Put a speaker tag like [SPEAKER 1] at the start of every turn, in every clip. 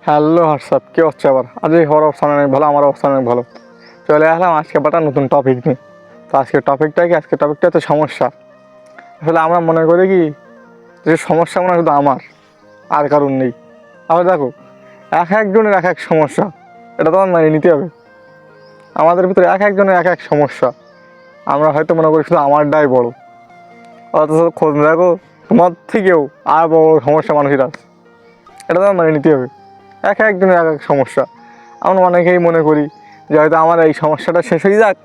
[SPEAKER 1] Hello WhatsApp, কী হচ্ছে আবার? আজ এই হওয়ার অবস্থান অনেক ভালো, আমার অবস্থান অনেক ভালো। চলে আসলাম আজকে একটা নতুন টপিক নিয়ে। তো আজকের টপিকটা হচ্ছে সমস্যা। আসলে আমরা মনে করি কি যে সমস্যা মনে হয় শুধু আমার, আর কারণ নেই। আবার দেখো, এক একজনের এক এক সমস্যা, এটা তোমার মেনে নিতে হবে। আমাদের ভিতরে এক একজনের এক এক সমস্যা। আমরা হয়তো মনে করি শুধু আমারটাই বড়, অথচ খোঁজ দেখো তোমার থেকেও আর বড় সমস্যা মানুষের আছে। এটা তোমার মেনে নিতে হবে। এক একজনের এক এক সমস্যা। আমরা অনেকেই মনে করি যে হয়তো আমার এই সমস্যাটা শেষ হয়ে যাক,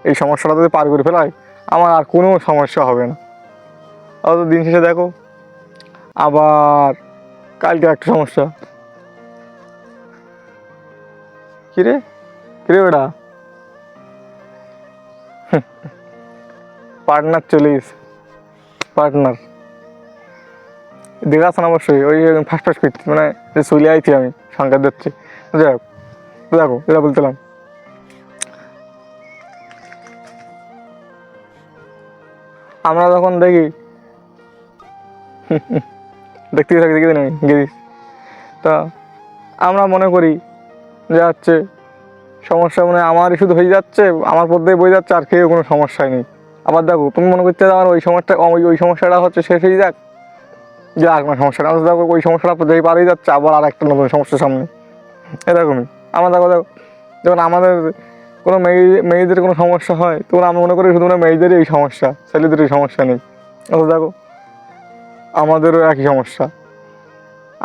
[SPEAKER 1] এই সমস্যাটা যদি পার করে ফেলায় আমার আর কোনো সমস্যা হবে না। অত দিন শেষে দেখো আবার কালকে একটা সমস্যা। কিরে কিরে বেটা, পার্টনার চলিস, পার্টনার দেখা আসেন অবশ্যই। ওই ফার্স্ট ফার্স্ট করছি মানে যে চলে আইছি আমি সংকেত দিচ্ছি। যাই হোক, দেখো যেটা বলছিলাম, আমরা যখন দেখি দেখতে থাকি দেখি আমি গেছি, তা আমরা মনে করি যে হচ্ছে সমস্যা মানে আমারই শুধু হয়ে যাচ্ছে, আমার পথেই বয়ে যাচ্ছে, আর কেউ কোনো সমস্যাই নেই। আবার দেখো তুমি মনে করতে আমার ওই সমস্যাটা হচ্ছে শেষ হয়ে যাক, যে আর কোনো সমস্যা না, দেখো ওই সমস্যাটা যেই পার হয়ে যাচ্ছে আবার আর একটা নতুন সমস্যার সামনে। এরকমই আমরা দেখো যখন আমাদের কোনো মেয়েদের কোনো সমস্যা হয় তখন আমরা মনে করি শুধু মেয়েদেরই এই সমস্যা, ছেলেদের এই সমস্যা নেই। অথচ দেখো আমাদেরও একই সমস্যা।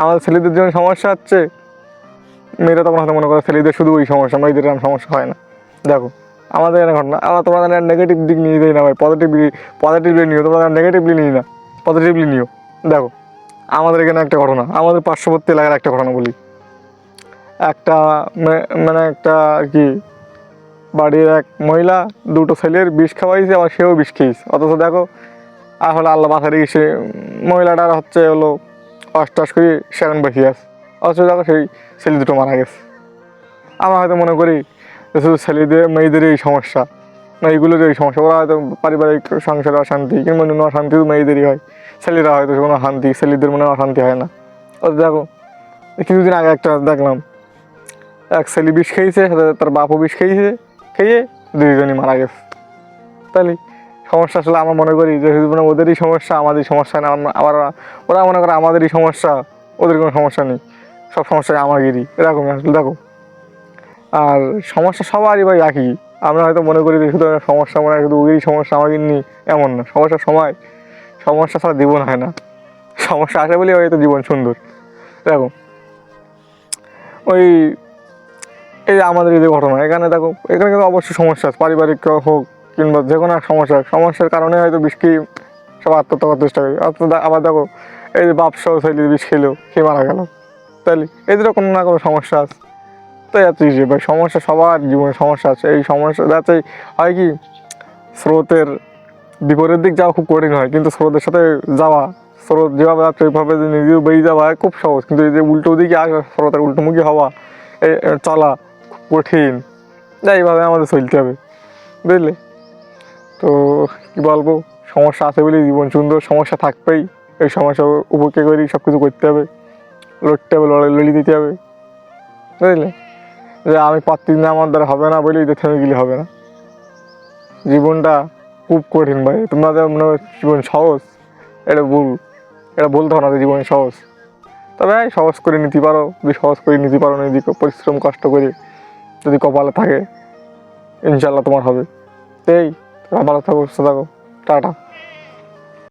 [SPEAKER 1] আমাদের ছেলেদের যখন সমস্যা হচ্ছে, মেয়েরা তখন হয়তো মনে করে ছেলেদের শুধু ওই সমস্যা, মেয়েদের এরকম সমস্যা হয় না। দেখো আমাদের এখানে ঘটনা, আবার তোমরা নেগেটিভ দিক নিয়ে দেয় না ভাই, পজিটিভলি নিও, তোমরা নেগেটিভলি নিই না, পজিটিভলি নিও। দেখো আমাদের এখানে একটা ঘটনা, আমাদের পার্শ্ববর্তী এলাকার একটা ঘটনা বলি। একটা মানে একটা আর কি বাড়ির এক মহিলা দুটো ছেলের বিষ খাওয়াইছে, আবার সেও বিষ খেয়েছে। অথচ দেখো আর হলো আল্লাহ বাসারে গিয়ে মহিলাটার হচ্ছে হলো অষ্টাশ করে সেখান বেশি আছে। অথচ দেখো সেই ছেলে দুটো মারা গেছে। আমরা হয়তো মনে করি যে শুধু মেয়েদের এই সমস্যা, মেয়েগুলোর এই সমস্যা, ওরা হয়তো পারিবারিক সংসারে অশান্তি কিংবা অন্য অশান্তি তো মেয়েদেরই হয়, ছেলেরা হয়তো কোনো শান্তি, ছেলেদের মনে অশান্তি হয় না। অথচ দেখো কিছুদিন আগে একটা দেখলাম, এক ছেলে বিষ খেয়েছে, তার বাপও বিষ খেয়ে দুইজনই মারা গেছে। তাহলে সমস্যা আসলে আমরা মনে করি যে মানে ওদেরই সমস্যা, আমাদের সমস্যা না। আবার ওরা মনে করে আমাদেরই সমস্যা, ওদের কোনো সমস্যা নেই, সব সমস্যায় আমাদেরই, এরকমই আসলে দেখো। আর সমস্যা সবারই ভাই একই। আমরা হয়তো মনে করি যে শুধু সমস্যা মনে হয় শুধু ওদেরই সমস্যা, আমাকে নিয়ে, এমন না। সমস্যা ছাড়া জীবন হয় না, সমস্যা আসে বলেই হয়তো জীবন সুন্দর। দেখো ওই এই যে আমাদের এই যে ঘটনা, এখানে দেখো এখানে কিন্তু অবশ্যই সমস্যা আছে, পারিবারিক হোক কিংবা যে কোনো এক সমস্যার কারণে হয়তো বিষ খেয়ে সব আত্মহত্যা করার চেষ্টা করি। আবার দেখো এই যে বাপসহ ছেলে বিষ খেলেও খেয়ে মারা গেল, তাহলে এদেরও কোনো না কোনো সমস্যা আছে। তো এত যে ভাই সমস্যা, সবার জীবনে সমস্যা আছে। এই সমস্যা যাতে হয় কি, স্রোতের বিপরীত দিক যাওয়া খুব কঠিন হয়, কিন্তু স্রোতের সাথে যাওয়া, স্রোত যেভাবে যাচ্ছে ওইভাবে নিজেও বেরিয়ে যাওয়া খুব সহজ, কিন্তু এই যে উল্টো দিকে আসা, স্রোতের উল্টোমুখী হওয়া, এই চলা খুব কঠিন। যাই এইভাবে আমাদের চলতে হবে, বুঝলে? তো কী বলবো, সমস্যা আছে বলেই জীবন সুন্দর, সমস্যা থাকবেই। এই সমস্যা উপেক্ষা করেই সব কিছু করতে হবে, লড়তে হবে, লড়ি দিতে হবে, বুঝলে? যে আমি পারছি না, আমার দ্বারা হবে না বলেই তো থেমে গেলে হবে না। জীবনটা খুব কঠিন ভাই। তোমরা যা মনে হয় জীবন সহজ, এটা বলতে হবে না যে জীবন সহজ। তবে সহজ করে নিতে পারো, যদি সহজ করে নিতে পারো, নিজেকে পরিশ্রম কষ্ট করে যদি কপালে থাকে, ইনশাল্লাহ তোমার হবে। এই ভালো থাকো, সুস্থ থাকো, টাটা।